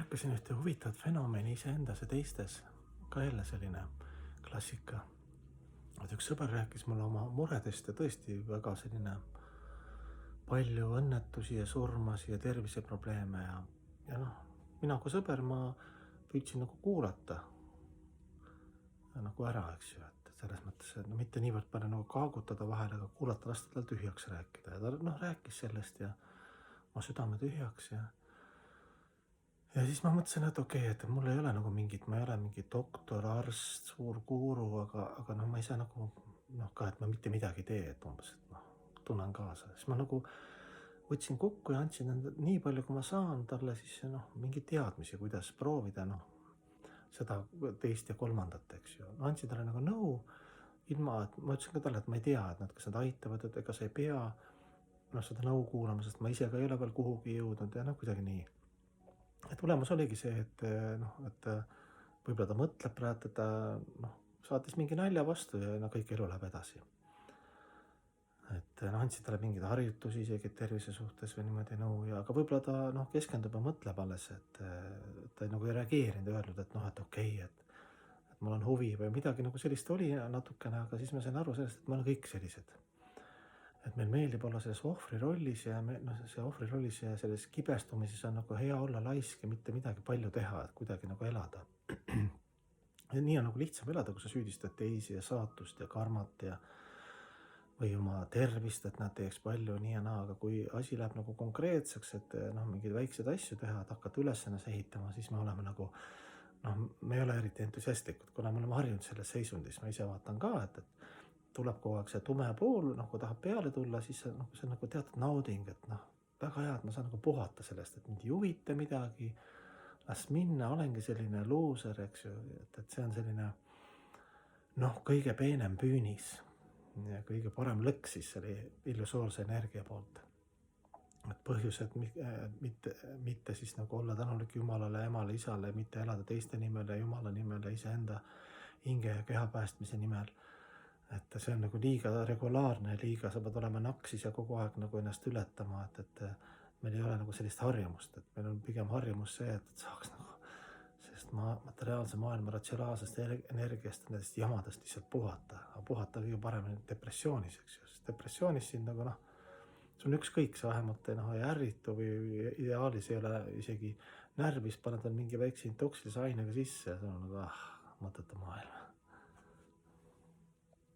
märkasin ühte huvitavat fenomeni iseendas ja teistes, ka jälle selline klassika. Et üks sõber rääkis mulle oma muredest ja tõesti väga selline palju õnnetusi ja surmasi ja terviseprobleeme ja noh, mina kui sõber, ma püüdsin nagu kuulata nagu ära, eks ju, et selles mõttes, et no mitte niivõrd palju nagu kaagutada vahele, aga kuulata, lasta tal tühjaks rääkida ja ta rääkis sellest ja ma südame tühjaks ja siis ma mõtlesin, et okei, et mul ei ole nagu mingit, ma ei ole mingi doktor, arst, suur guru, aga noh, ma ei saa nagu ka, et ma mitte midagi ei tee, et umbes, et noh, tunnen kaasa. Siis ma nagu võtsin kokku ja andsin nii palju, kui ma saan talle siis mingi teadmisi, kuidas proovida seda teist ja kolmandat, eks ju. Andsin talle nagu nõu, ilma, et ma ütlesin ka talle, et ma ei tea, et kas nad aitavad, et ega sa ei pea seda nõu kuulama, sest ma ise ka ei ole veel kuhugi jõudnud ja kuidagi nii. Ja tulemus oligi see, et võib-olla ta mõtleb praegu, et ta saatis mingi nalja vastu ja kõik elu läheb edasi. Et andsin talle mingeid harjutusi isegi tervise suhtes või niimoodi nõu aga võib-olla ta keskendub ja mõtleb alles, et ta nagu ei reageerinud ja öelnud, et okei, et mul on huvi või midagi nagu sellist oli natukene, aga siis ma sain aru sellest, et me oleme kõik sellised. Et meil meeldib olla selles ohvri rollis ja see ohvri rollis ja selles kibestumises on nagu hea olla laisk ja mitte midagi palju teha, et kuidagi nagu elada. Ja nii on nagu lihtsam elada, kui sa süüdistad teisi ja saatust ja karmat või oma tervist, et nad teeks palju nii ja naa, aga kui asi läheb nagu konkreetseks, et mingeid väikseid asju teha, et hakata ülesannes ehitama, siis me oleme nagu, me ei ole eriti entusiastlikud, kuna me oleme harjunud selles seisundis, ma ise vaatan ka, et tuleb kogu aeg see tume pool, kui tahab peale tulla, siis see on nagu teatud nauding, et väga hea, et ma saan nagu puhata sellest, et mind ei huvita midagi, las minna, olengi selline luuser, eks ju, et see on selline kõige peenem püünis ja kõige parem lõks siis selle illusoorse energia poolt. Et põhjused mitte siis nagu olla tänulik Jumalale, Emale, Isale, mitte elada teiste nimel ja Jumala nimel ja iseenda hinge ja keha päästmise nimel. Et see on nagu liiga regulaarne ja liiga, sa pead olema naksis ja kogu aeg nagu ennast ületama, et meil ei ole nagu sellist harjumust, et meil on pigem harjumus see, et saaks nagu sellest materiaalse maailma ratsionaalsest energiast, nendest jamadest lihtsalt puhata, aga puhata kõige paremini depressioonis, eks ju, sest depressioonis siin nagu see on ükskõik, sa vähemalt ei ärritu või ideaalis ei ole isegi närvis, paned mingi väikse intoksilise ainega sisse ja see on nagu mõttetu maailm.